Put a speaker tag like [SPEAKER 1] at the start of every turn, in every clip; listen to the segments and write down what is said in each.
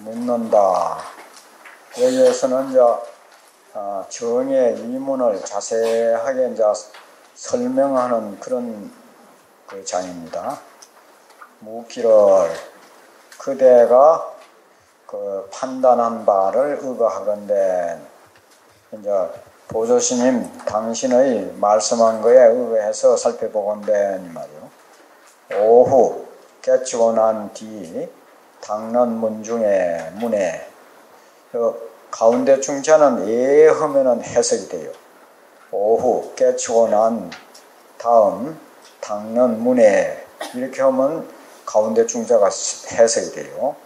[SPEAKER 1] 묻는다. 여기에서는 이제 정의 이문을 자세하게 이제 설명하는 그런 그 장입니다. 묻기를 그대가 그 판단한 바를 의거하건대 이제 보조스님 당신의 말씀한 거에 의거해서 살펴보건대 이 말이요. 오후 깨치고 난 뒤 닦는 문 중에 문에 가운데 중자는 예 하면은 해석이 돼요. 오후 깨치고 난 다음 닦는 문에 이렇게 하면 가운데 중자가 해석이 돼요.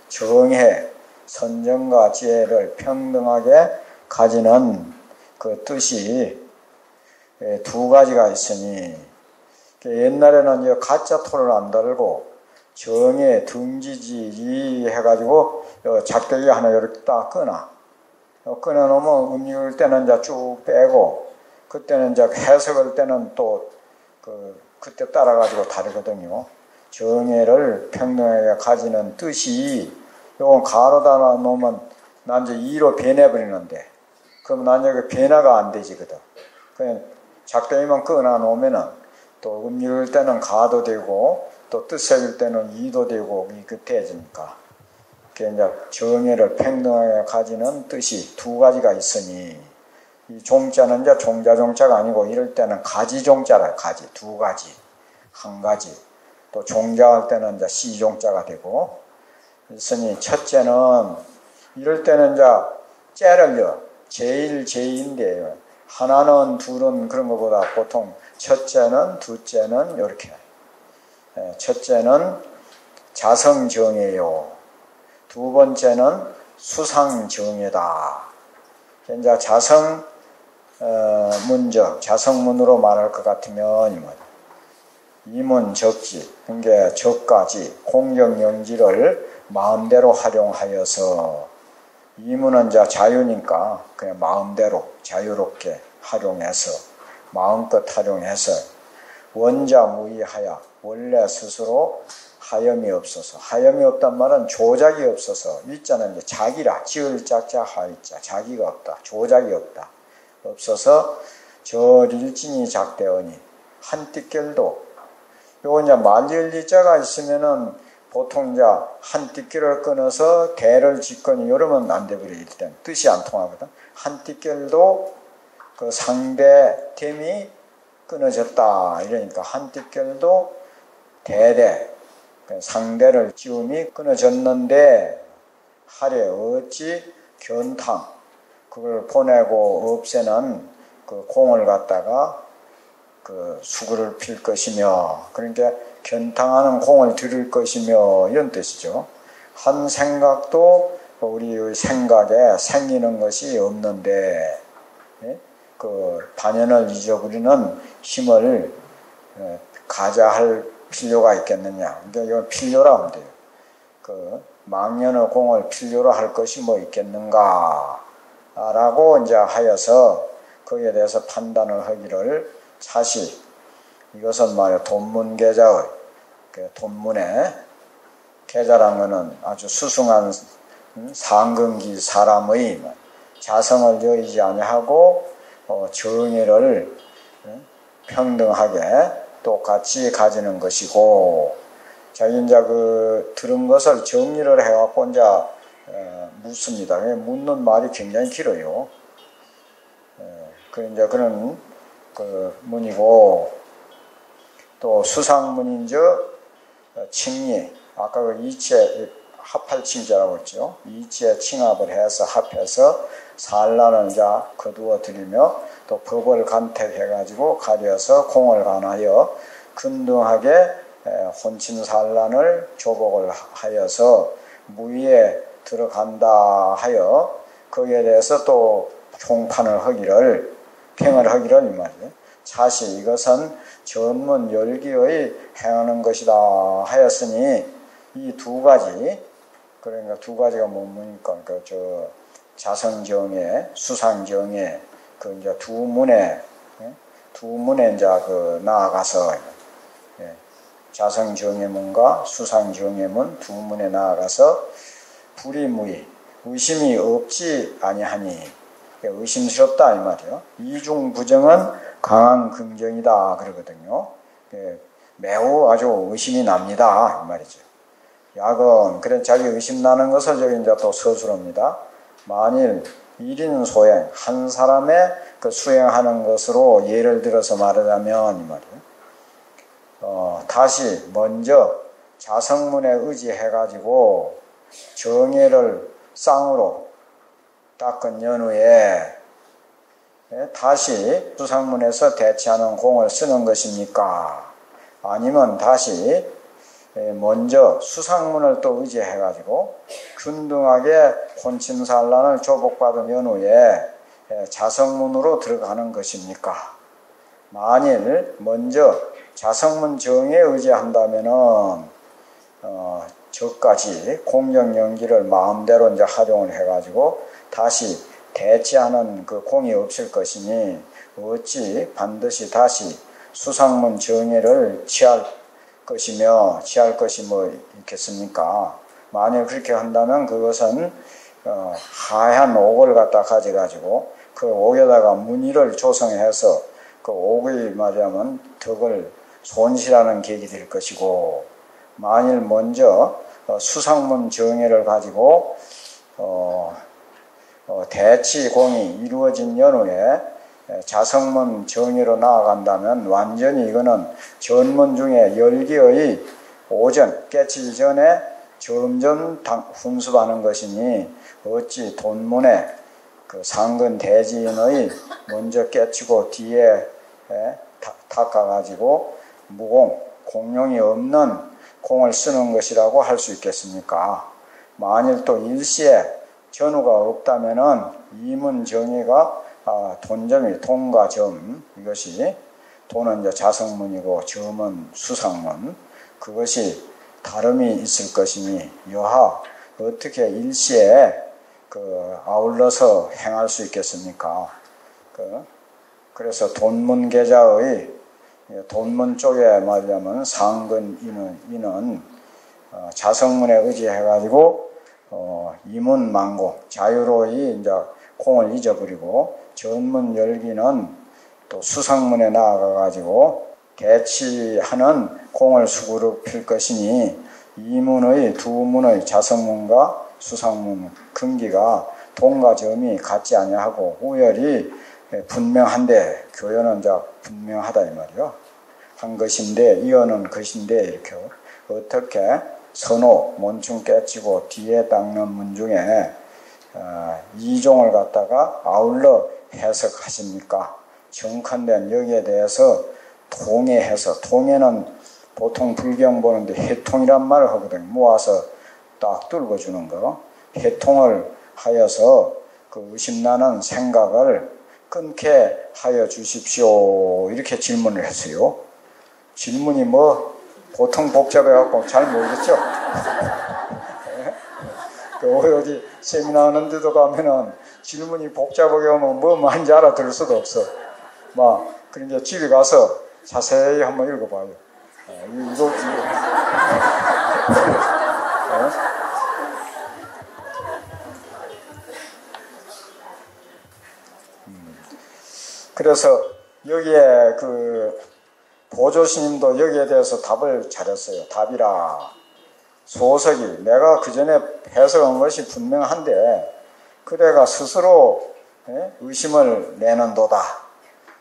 [SPEAKER 1] 정해 선정과 지혜를 평등하게 가지는 그 뜻이 두 가지가 있으니 옛날에는 이제 가짜 토를 안 달고 정해 등지지 해가지고 작대기 하나 이렇게 딱 꺼내놓으면 읽을 때는 이제 쭉 빼고 그때는 이제 해석할 때는 또 그때 따라가지고 다르거든요. 정해를 평등하게 가지는 뜻이 요건 가로다 놓으면 난 이제 2로 변해버리는데 그럼 난 여기 변화가 안 되지거든. 그냥 작대기만 끊어놓으면은 또 읽을 때는 가도 되고 또 뜻색일 때는 2도 되고 이렇게 되니까 이제 정해를 평등하게 가지는 뜻이 두 가지가 있으니 이 종자는 이제 종자가 아니고 이럴 때는 가지종자라 가지 두 가지 한 가지 또 종자할 때는 이제 시종자가 되고 있으니 첫째는 이럴 때는 이제 째를요 제일인데 하나는 둘은 그런 것보다 보통 첫째는 둘째는 이렇게 첫째는 자성정예요. 두 번째는 수상정예다. 이제 자성문으로 말할 것 같으면 이문 적지, 그러니까 적까지 공경영지를 마음대로 활용하여서 이문은 이제 자유니까 그냥 마음대로 자유롭게 활용해서 마음껏 활용해서 원자무의하여 원래 스스로 하염이 없어서 하염이 없단 말은 조작이 없어서 위자는 이제 자기라 지을 자자 하이자 자기가 없다 조작이 없다 없어서 저릴진이 작대어니 한띠결도 요거 이제 말릴리자가 있으면은 보통 이제 한띠결을 끊어서 대를 짓거니 이러면 안 되버려 일단 뜻이 안 통하거든. 한띠결도 그 상대템이 끊어졌다 이러니까 한띠결도 대대 상대를 지음이 끊어졌는데 하래 어찌 견탕 그걸 보내고 없애는 그 공을 갖다가 그 수구를 필 것이며 그러니까 견탕하는 공을 들일 것이며 이런 뜻이죠. 한 생각도 우리의 생각에 생기는 것이 없는데 그 반연을 잊어버리는 힘을 가져야 할 필요가 있겠느냐. 그러니까 이건 필요라 하면 돼요. 그 망년의 공을 필요로 할 것이 뭐 있겠는가 라고 이제 하여서 거기에 대해서 판단을 하기를 사실 이것은 말이야 돈문계자의 돈문에 계자란 것은 아주 수승한 상근기 사람의 자성을 여의지 아니하고 정의를 평등하게 똑같이 가지는 것이고 자기 이제 들은 것을 정리를 해갖고 이제 묻습니다. 묻는 말이 굉장히 길어요. 이제 그런 문이고 또 수상문인즉 칭리 아까 이체 합할칭자라고 했죠. 이체 칭합을 해서 합해서 산란을 이제 거두어 드리며 또 법을 간택해가지고 가려서 공을 간하여 근등하게 혼친산란을 조복을 하여서 무위에 들어간다 하여 거기에 대해서 또 총판을 하기를 평을 하기를 이 말이에요. 사실 이것은 전문 열기의 행하는 것이다 하였으니 이 두 가지 그러니까 두 가지가 뭡니까? 그러니까 자성정예, 수상정예 이제 두 문에 이제 나아가서 자성정예문과 수상정예문 두 문에 나아가서 불이무의 의심이 없지 아니하니 의심스럽다 이 말이에요. 이중부정은 강한 긍정이다 그러거든요. 매우 아주 의심이 납니다 이 말이죠. 야건 그래 자기 의심 나는 것을 저기 이제 또 서술합니다. 만일 1인 소행 한 사람의 그 수행하는 것으로 예를 들어서 말하자면 이 말이에요. 다시 먼저 자성문에 의지해가지고 정예를 쌍으로 닦은 연후에 다시 수상문에서 대치하는 공을 쓰는 것입니까? 아니면 다시 먼저 수상문을 또 의지해가지고 균등하게 혼침산란을 조복받은 연후에 자성문으로 들어가는 것입니까? 만일 먼저 자성문 정에 의지한다면은 저까지 공정연기를 마음대로 이제 활용을 해가지고 다시 대치하는 그 공이 없을 것이니 어찌 반드시 다시 수상문 정예를 취할 것이 뭐 있겠습니까? 만일 그렇게 한다면 그것은 하얀 옥을 갖다 가져가지고 그 옥에다가 무늬를 조성해서 그 옥의 말하자면 덕을 손실하는 계획이 될 것이고 만일 먼저 수상문 정예를 가지고 대치공이 이루어진 연후에 자성문 정예로 나아간다면 완전히 이거는 전문 중에 열기의 오전 깨치기 전에 점점 훈습하는 것이니 어찌 돈문에 그 상근 대지인의 먼저 깨치고 뒤에 닦아가지고 무공 공용이 없는 공을 쓰는 것이라고 할 수 있겠습니까? 만일 또 일시에 전후가 없다면은 이문 정예가 돈점이 돈과 점 이것이 돈은 이제 자성문이고 점은 수상문 그것이 다름이 있을 것이니 여하 어떻게 일시에 그 아울러서 행할 수 있겠습니까? 그래서 돈문 계좌의 돈문 쪽에 말하자면 상근 이는 자성문에 의지해가지고 이문 망고 자유로이 이제 공을 잊어버리고 전문 열기는 또 수상문에 나아가가지고 대치하는 공을 수구로 필 것이니 이문의 두 문의 자성문과 수상문 근기가 돈과 점이 같지 아니하고 우열이 분명한데 교연은 이제 분명하다 이 말이요. 한 것인데 이어는 것인데 이렇게 어떻게 선호 몬충 깨치고 뒤에 닦는 문 중에 이종을 갖다가 아울러 해석하십니까? 정컨대 여기에 대해서 통해해서 통해는 보통 불경 보는데 해통이란 말을 하거든요. 모아서 딱 뚫어주는 거. 해통을 하여서 그 의심나는 생각을 끊게 하여 주십시오. 이렇게 질문을 했어요. 질문이 뭐 보통 복잡해갖고 잘 모르겠죠? 어디 세미나 하는 데도 가면은 질문이 복잡하게 오면 뭐 많은지 알아들을 수도 없어. 그러니까 집에 가서 자세히 한번 읽어봐요. 이거. 그래서 여기에 그 보조스님도 여기에 대해서 답을 잘했어요. 답이라 소석이 내가 그 전에 해석한 것이 분명한데 그대가 스스로 의심을 내는도다.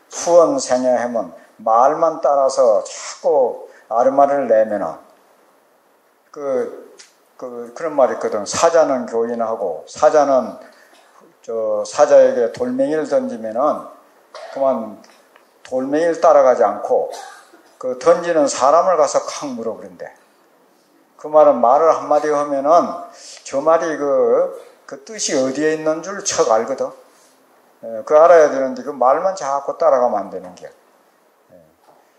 [SPEAKER 1] 수언생야하면 말만 따라서 자꾸 아르마를 내면은 그런 말이 있거든. 사자는 교인하고 사자는 사자에게 돌멩이를 던지면은 그만 돌멩이를 따라가지 않고 그 던지는 사람을 가서 칵 물어버린대. 그 말은 말을 한마디 하면은 저 말이 그 뜻이 어디에 있는 줄 척 알거든. 그 알아야 되는데 그 말만 자꾸 따라가면 안 되는 게.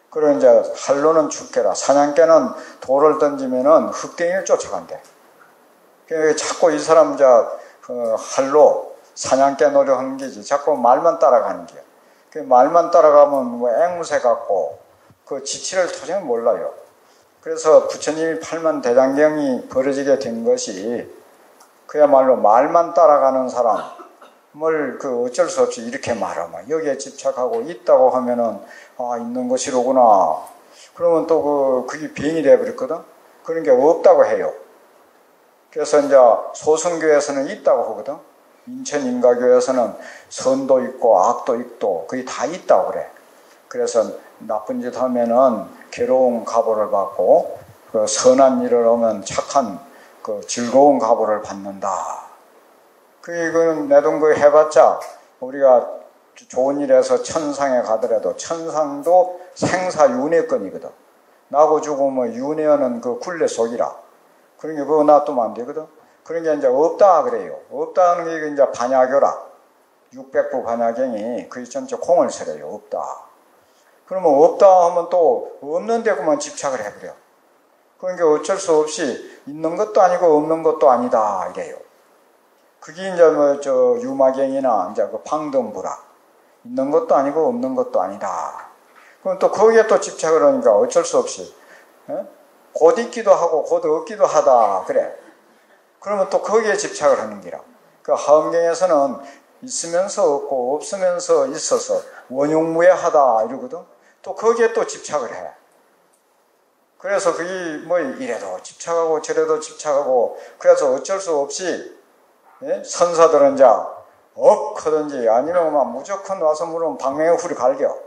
[SPEAKER 1] 그리고 이제 할로는 축계라. 사냥개는 돌을 던지면은 흑댕이를 쫓아간대. 그러니까 자꾸 이 사람 할로 사냥개 노력하는 게지. 자꾸 말만 따라가는 게. 그 말만 따라가면 뭐 앵무새 같고 그 지치를 도저히 몰라요. 그래서 부처님이 팔만 대장경이 벌어지게 된 것이 그야말로 말만 따라가는 사람을 어쩔 수 없이 이렇게 말하면 여기에 집착하고 있다고 하면은 있는 것이로구나. 그러면 또 그게 병이 돼버렸거든. 그런 게 없다고 해요. 그래서 이제 소승교에서는 있다고 하거든. 인천인가교에서는 선도 있고 악도 있고 그게 다 있다고 그래. 그래서 나쁜 짓 하면은 괴로운 가보를 받고 선한 일을 하면 착한 즐거운 가보를 받는다. 이거는 내 돈 해봤자 우리가 좋은 일에서 천상에 가더라도 천상도 생사윤회권이거든. 나고 죽으면 윤회는 굴레 속이라. 그런 게 그거 놔두면 안 되거든. 그런 게 이제 없다 그래요. 없다는 게 이제 반야교라. 600부 반야경이 그게 전체 공을 서래요. 없다. 그러면 없다 하면 또 없는 데구만 집착을 해버려. 그러니까 어쩔 수 없이 있는 것도 아니고 없는 것도 아니다 이래요. 그게 이제 유마경이나 이제 방등부라. 있는 것도 아니고 없는 것도 아니다. 그럼 또 거기에 또 집착을 하니까 어쩔 수 없이 곧 있기도 하고 곧 없기도 하다 그래. 그러면 또 거기에 집착을 하는 기라. 하엄경에서는 있으면서 없고 없으면서 있어서 원흉무해하다 이러거든. 또 거기에 또 집착을 해. 그래서 그게 이래도 집착하고 저래도 집착하고 그래서 어쩔 수 없이 선사들은 이제 하든지 아니면 무조건 와서 물으면 방맹의 훌이 갈겨.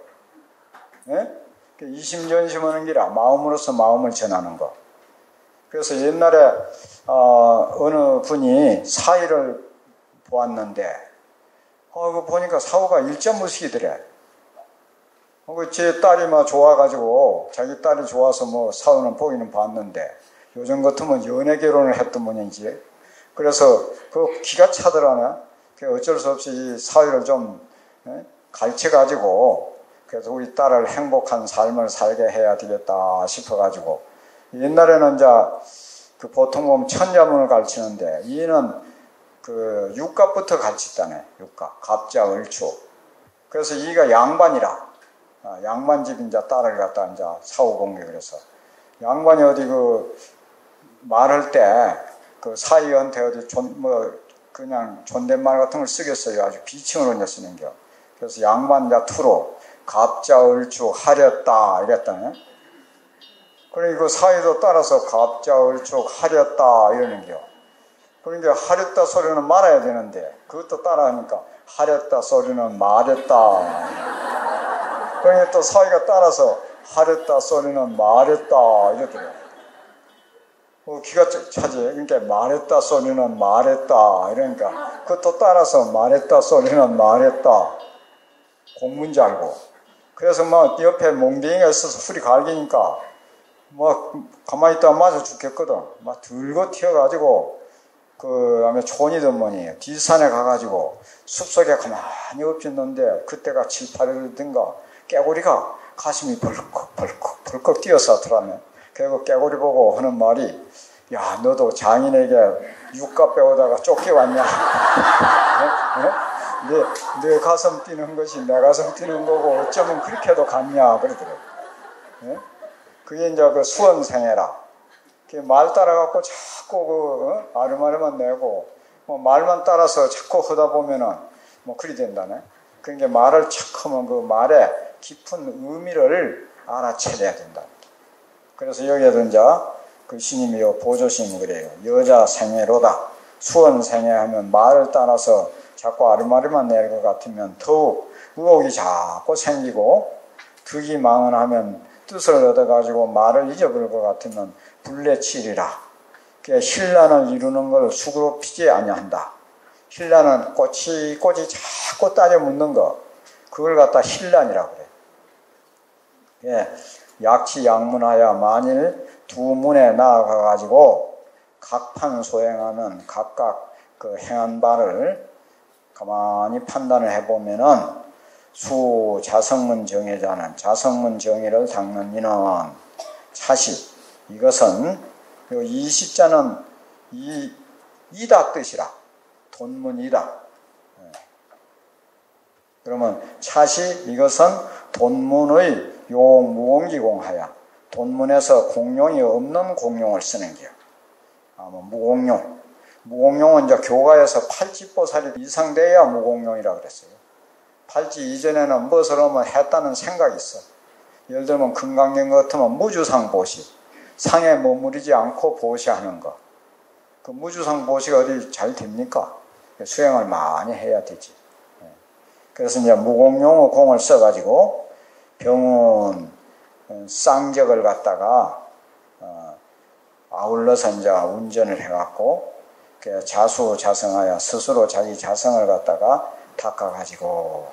[SPEAKER 1] 이심전심하는 기라. 마음으로서 마음을 전하는 거. 그래서 옛날에 어느 분이 사위를 보았는데 보니까 사후가 일자무식이더래. 제 딸이 좋아가지고 자기 딸이 좋아서 사후는 보기는 봤는데 요즘 같으면 연애 결혼을 했던 분인지 그래서 기가 차더라네. 어쩔 수 없이 이 사위를 좀 가르쳐가지고 그래서 우리 딸을 행복한 삶을 살게 해야 되겠다 싶어가지고 옛날에는 이제 보통 보면 천자문을 가르치는데 이는 육갑부터 가르쳤다네. 육갑, 갑자, 을추. 그래서 이가 양반이라. 양반집 이제 딸을 갖다 이제 사후 공격을 해서 양반이 어디 말할 때 사위한테 어디 그냥 존댓말 같은 걸 쓰겠어요. 아주 비칭으로 이제 쓰는 겨. 그래서 양반자 투로 갑자, 을추, 하렸다 이랬다네. 그러니까 사위도 따라서 갑자, 을추, 하렸다 이러는 겨. 그러니까 하렸다 소리는 말아야 되는데 그것도 따라하니까 하렸다 소리는 말했다. 그러니까 또 사위가 따라서 하렸다 소리는 말했다 이러더래요. 기가 차지. 그러니까 말했다 소리는 말했다 이러니까 그것도 따라서 말했다 소리는 말했다. 공문지 알고. 그래서 옆에 몽댕이가 있어서 풀이 갈기니까 가만히 있다가 맞아 죽겠거든. 들고 튀어가지고 아마 촌이든 뭐니 뒷산에 가가지고 숲속에 가만히 엎있는데 그때가 7, 8일든가 깨구리가 가슴이 벌컥 뛰어서더라면 그리고 깨구리 보고 하는 말이 야 너도 장인에게 육갑 배우다가 쫓겨왔냐. 내 가슴 뛰는 것이 내 가슴 뛰는 거고 어쩌면 그렇게도 같냐 그러더라고요. 그게 이제 수원생애라. 말 따라갖고 자꾸 아름아름만 내고 말만 따라서 자꾸 하다 보면은 그리 된다네. 그러니까 말을 척 하면 말에 깊은 의미를 알아채려야 된다. 그래서 여기에도 이제 스님이 보조심이 그래요. 여자 생애로다. 수원생애 하면 말을 따라서 자꾸 아름아름만 낼 것 같으면 더욱 의혹이 자꾸 생기고 득이망언하면 뜻을 얻어가지고 말을 잊어버릴 것 같으면 불내치리라. 신란을 이루는 걸 수그로 피지 아니한다. 신란은 꼬치꼬치 자꾸 따져 묻는 거 그걸 갖다 신란이라고 그래. 약치양문하여 만일 두 문에 나아가가지고 각판 소행하면 각각 행한 바를 가만히 판단을 해보면은 수자성문 정의자는 자성문 정의를 닦는 이는 차시. 이것은 이 시자는 이다 뜻이라. 돈문이다. 그러면 차시 이것은 돈문의 용 무공기공하야. 돈문에서 공용이 없는 공용을 쓰는 게요. 무공용. 무공용은 이제 교가에서 팔찌보살이 이상 돼야 무공용이라 그랬어요. 팔찌 이전에는 무엇을 하면 했다는 생각이 있어. 예를 들면 금강경 같으면 무주상 보시, 상에 머무르지 않고 보시하는 거. 그 무주상 보시가 어디 잘 됩니까? 수행을 많이 해야 되지. 그래서 이제 무공용의 공을 써가지고 병원 쌍적을 갖다가 아울러서 이제 운전을 해갖고 자수자성하여 스스로 자기 자성을 갖다가 닦아가지고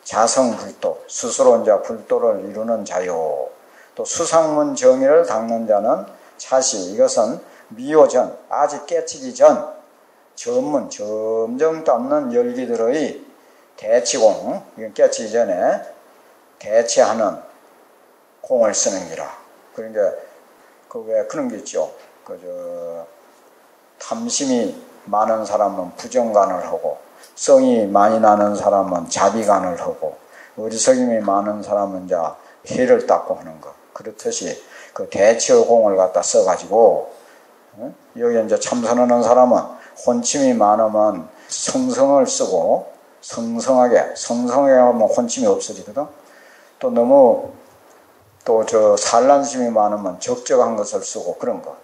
[SPEAKER 1] 자성불도 스스로 이제 불도를 이루는 자요. 또 수상문 정의를 닦는 자는 차시 이것은 미호전 아직 깨치기 전 전문 점점 닦는 열기들의 대치공 이건 깨치기 전에 대치하는 공을 쓰는 기라. 그러니까 그 왜 그런 게 있죠. 탐심이 많은 사람은 부정간을 하고 성이 많이 나는 사람은 자비간을 하고 어리석임이 많은 사람은 이제 해를 닦고 하는 거. 그렇듯이 그 대치의 공을 갖다 써가지고 여기 이제 참선하는 사람은 혼침이 많으면 성성을 쓰고 성성하게 하면 혼침이 없어지거든. 또 너무 또 산란심이 많으면 적적한 것을 쓰고 그런 거.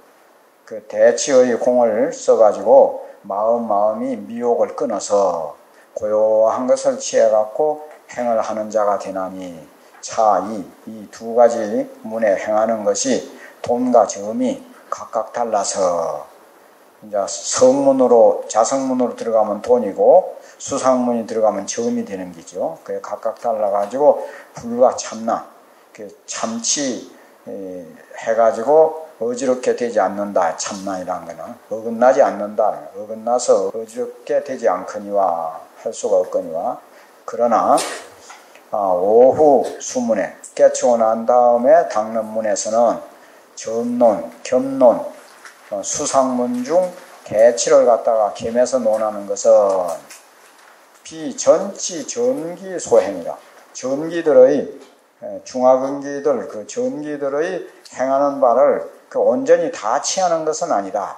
[SPEAKER 1] 그 대치의 공을 써가지고 마음이 미혹을 끊어서 고요한 것을 취해갖고 행을 하는 자가 되나니 이 두 가지 문에 행하는 것이 돈과 점이 각각 달라서 이제 자성문으로 들어가면 돈이고 수상문이 들어가면 점이 되는 거죠. 그게 각각 달라가지고 불과 참나 참치 해가지고 어지럽게 되지 않는다. 참나이라는 거는 어긋나지 않는다. 어긋나서 어지럽게 되지 않거니와 할 수가 없거니와 그러나 오후 수문에 깨치고 난 다음에 닦는 문에서는 점론, 겸론, 수상문 중 대치를 갖다가 겸해서 논하는 것은 비전치 전기 소행이라. 전기들의 중화근기들 그 전기들의 행하는 바를 온전히 다 취하는 것은 아니다.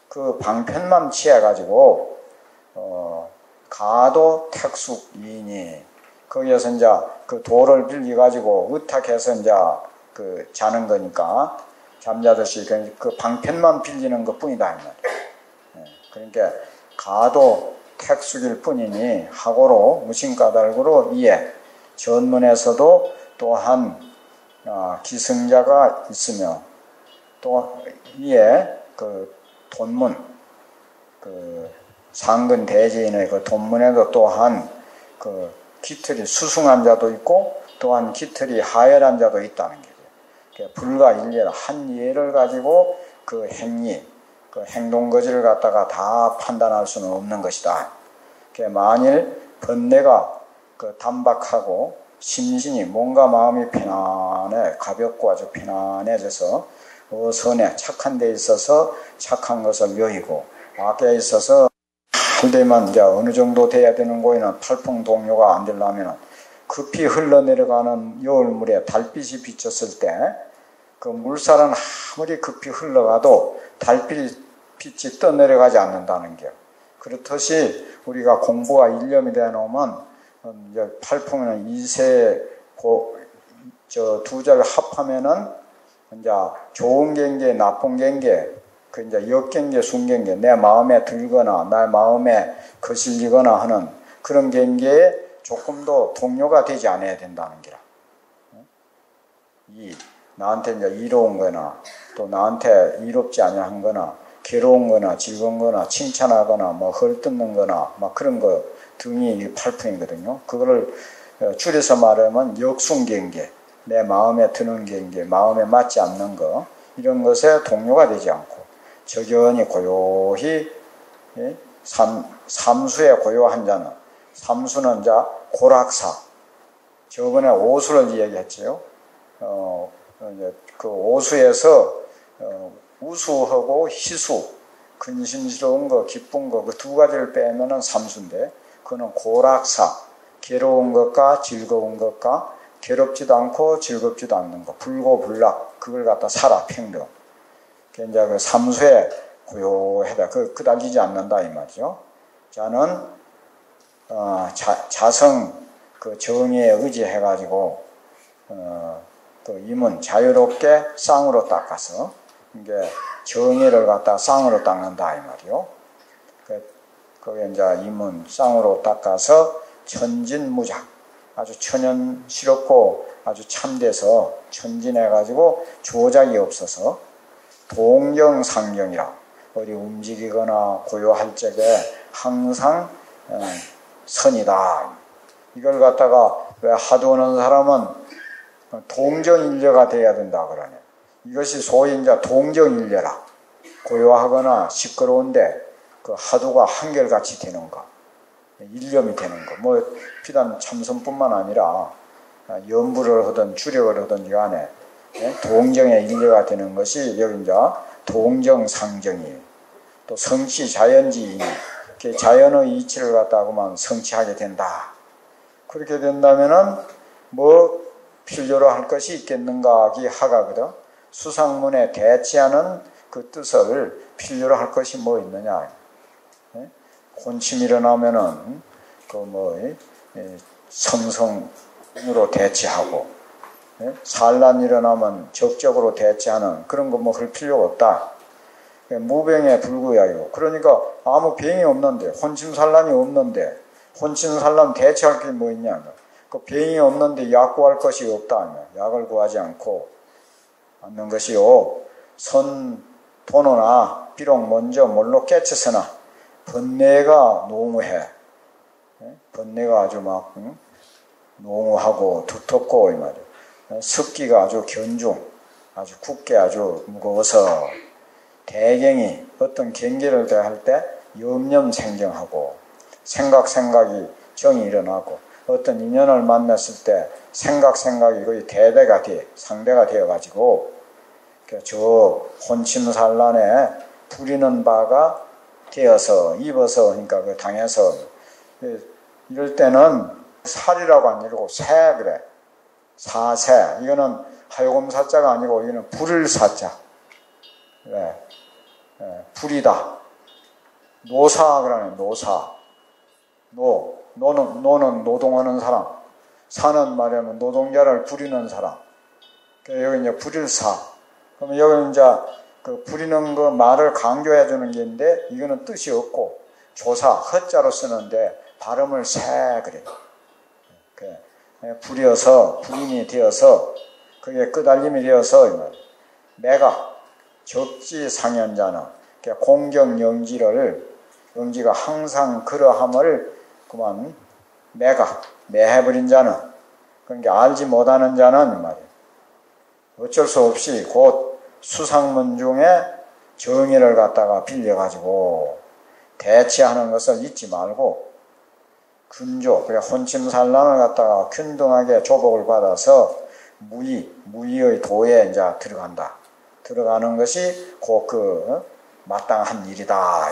[SPEAKER 1] 그 방편만 취해가지고 가도 택숙 이인이 거기에서 이제 그 도를 빌려가지고 의탁해서 이제 그 자는 거니까 잠자듯이 그 방편만 빌리는 것 뿐이다. 그러니까 가도 택숙일 뿐이니 하고로 무심까닭으로 이에 전문에서도 또한 기승자가 있으며 또 이에 그 돈문 그 상근 대제인의 그 돈문에도 또한 그 기틀이 수승한 자도 있고 또한 기틀이 하열한 자도 있다는 거죠. 불과 일례 한 예를 가지고 그 행위 그 행동거지를 갖다가 다 판단할 수는 없는 것이다. 만일 번뇌가 그 단박하고 심신이 뭔가 마음이 편안해 가볍고 아주 편안해져서 선에 착한 데 있어서 착한 것을 여의고 악에 있어서 그때만 이제 어느 정도 돼야 되는 거에는 팔풍동요가 안 되려면 급히 흘러내려가는 여울물에 달빛이 비쳤을 때 그 물살은 아무리 급히 흘러가도 달빛이 떠내려가지 않는다는 게 그렇듯이 우리가 공부가 일념이 되어놓으면 이제 팔풍은 이세 두 자를 합하면은 이제 좋은 경계, 나쁜 경계, 그 이제 역경계, 순경계, 내 마음에 들거나 내 마음에 거슬리거나 하는 그런 경계에 조금도 동요가 되지 않아야 된다는 게라. 나한테 이제 이로운 거나 또 나한테 이롭지 아니한 거나 괴로운 거나 즐거운 거나 칭찬하거나 뭐 헐뜯는 거나 막 그런 거 등이 팔풍이거든요. 그거를 줄여서 말하면 역순경계, 내 마음에 드는 경계, 마음에 맞지 않는 거 이런 것에 동요가 되지 않고 적연히 고요히 삼수에 고요한 자는 삼수는 자 고락사 저번에 오수를 이야기했지요. 그 오수에서 우수하고 희수 근심스러운 거 기쁜 거 그 두 가지를 빼면은 삼수인데 그는 고락사 괴로운 것과 즐거운 것과 괴롭지도 않고 즐겁지도 않는 거 불고불락 그걸 갖다 살아 평등. 이제 그 삼수에 고요하다. 그달리지 않는다 이 말이죠. 자는 자성 그 정의에 의지해가지고 그 임은 자유롭게 쌍으로 닦아서 이게 정의를 갖다 쌍으로 닦는다 이 말이요. 그게 이제 임은 쌍으로 닦아서 천진무작 아주 천연스럽고 아주 참돼서 천진해가지고 조작이 없어서 동정상경이라 어디 움직이거나 고요할 적에 항상 선이다. 이걸 갖다가 왜 하도하는 사람은 동정일려가 돼야 된다 그러네. 이것이 소위 이제 동정일려라. 고요하거나 시끄러운데 그 하도가 한결같이 되는 거, 일념이 되는 거. 뭐 비단 참선뿐만 아니라 연부를 하든 주력을 하든 간에 동정의 일려가 되는 것이 여기 이제 동정상정이에요. 또 성취 자연지 자연의 이치를 갖다가만 성취하게 된다. 그렇게 된다면은 뭐 필요로 할 것이 있겠는가 이 하가거든. 수상문에 대치하는 그 뜻을 필요로 할 것이 뭐 있느냐. 혼침이 일어나면은 그 뭐 성성으로 대치하고 산란이 일어나면 적적으로 대치하는 그런 거 뭐 할 필요가 없다. 무병에 불구야요. 그러니까 아무 병이 없는데 혼침산란이 없는데 혼침산란 대체할 게 뭐 있냐. 그 병이 없는데 약 구할 것이 없다. 약을 구하지 않는 것이요. 돈으나 비록 먼저 뭘로 깨쳤으나 번뇌가 농후해. 번뇌가 아주 막 농후하고 두텁고 이 말이야. 습기가 아주 견중, 아주 굳게 아주 무거워서 대경이 어떤 경계를 대할 때 염념생경하고 생각이 정이 일어나고 어떤 인연을 만났을 때 생각이 거의 대대가 돼 상대가 되어가지고 저 혼침산란에 부리는 바가 되어서 입어서 그러니까 그 당해서 이럴 때는 살이라고 안 이러고 새 그래. 사새 이거는 하요금 사자가 아니고 이거는 불을 사자. 왜? 불이다. 노사 그러네. 노사. 노는 노동하는 사람. 사는 말하면 노동자를 부리는 사람. 여기 이제 불일사. 그러면 여기 이제 그 부리는 거 말을 강조해 주는 게 있는데 이거는 뜻이 없고 조사 허자로 쓰는데 발음을 새 그래. 부려서 부인이 되어서 그게 끄달림이 되어서 내가 적지상현자는 공경영지가 항상 그러함을 그만 매해버린 자는 그러니까 알지 못하는 자는 말이에요. 어쩔 수 없이 곧 수상문 중에 정의를 갖다가 빌려가지고 대치하는 것을 잊지 말고 근조, 그래 혼침산란을 갖다가 균등하게 조복을 받아서 무의의 도에 이제 들어간다. 들어가는 것이 곧 마땅한 일이다.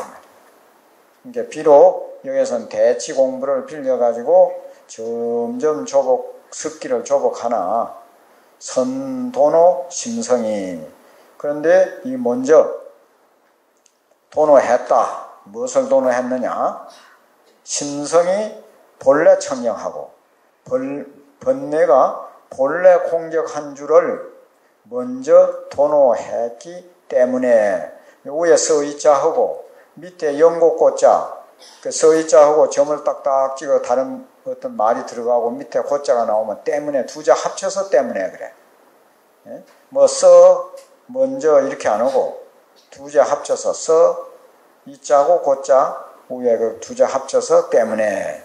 [SPEAKER 1] 그러니까 비록 여기서는 대치 공부를 빌려가지고 점점 습기를 조복하나 선도노 심성이 그런데 이 먼저 도노했다. 무엇을 도노했느냐? 심성이 본래 청정하고 번뇌가 본래 공격한 줄을 먼저 도노했기 때문에 위에 서의자하고 밑에 연곡고자 그 서의자하고 점을 딱딱 찍어 다른 어떤 말이 들어가고 밑에 고자가 나오면 때문에 두 자 합쳐서 때문에 그래. 뭐 먼저 이렇게 안 하고 두 자 합쳐서 이자고 고자 위에 그 두 자 합쳐서 때문에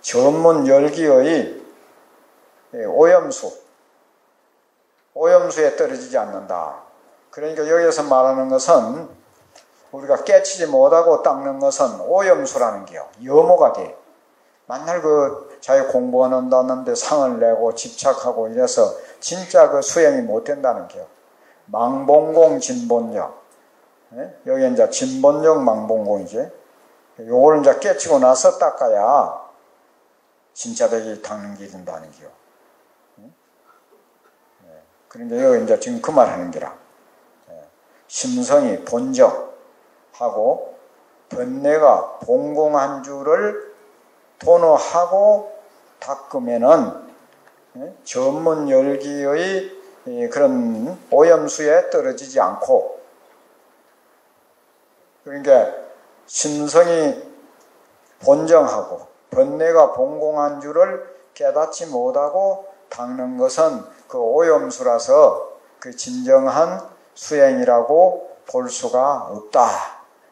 [SPEAKER 1] 전문 열기의 오염수에 떨어지지 않는다. 그러니까 여기서 말하는 것은 우리가 깨치지 못하고 닦는 것은 오염수라는 게요. 염호가 돼. 만날 자기 공부한다는데 상을 내고 집착하고 이래서 진짜 수행이 못 된다는 게요. 망봉공 진본력. 여기 이제 진본력 망봉공이지. 요걸 이제 깨치고 나서 닦아야 진짜 되게 닦는 게 된다는 게요. 그러니까 여기 이제 지금 그 말 하는 게라. 심성이 본적, 하고 번뇌가 봉공한 줄을 도노하고 닦으면은 전문 열기의 그런 오염수에 떨어지지 않고, 그러니까 신성이 본정하고 번뇌가 봉공한 줄을 깨닫지 못하고 닦는 것은 그 오염수라서 그 진정한 수행이라고 볼 수가 없다.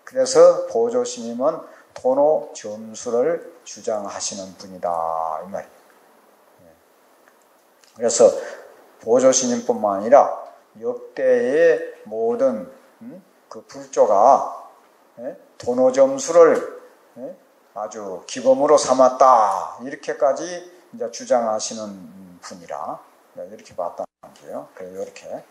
[SPEAKER 1] 그래서 보조스님은 도노 점수를 주장하시는 분이다, 이 말이에요. 그래서 보조스님뿐만 아니라 역대의 모든 그 불조가 도노 점수를 아주 기범으로 삼았다, 이렇게까지 이제 주장하시는 분이라 이렇게 봤다는 거예요. 그래서 이렇게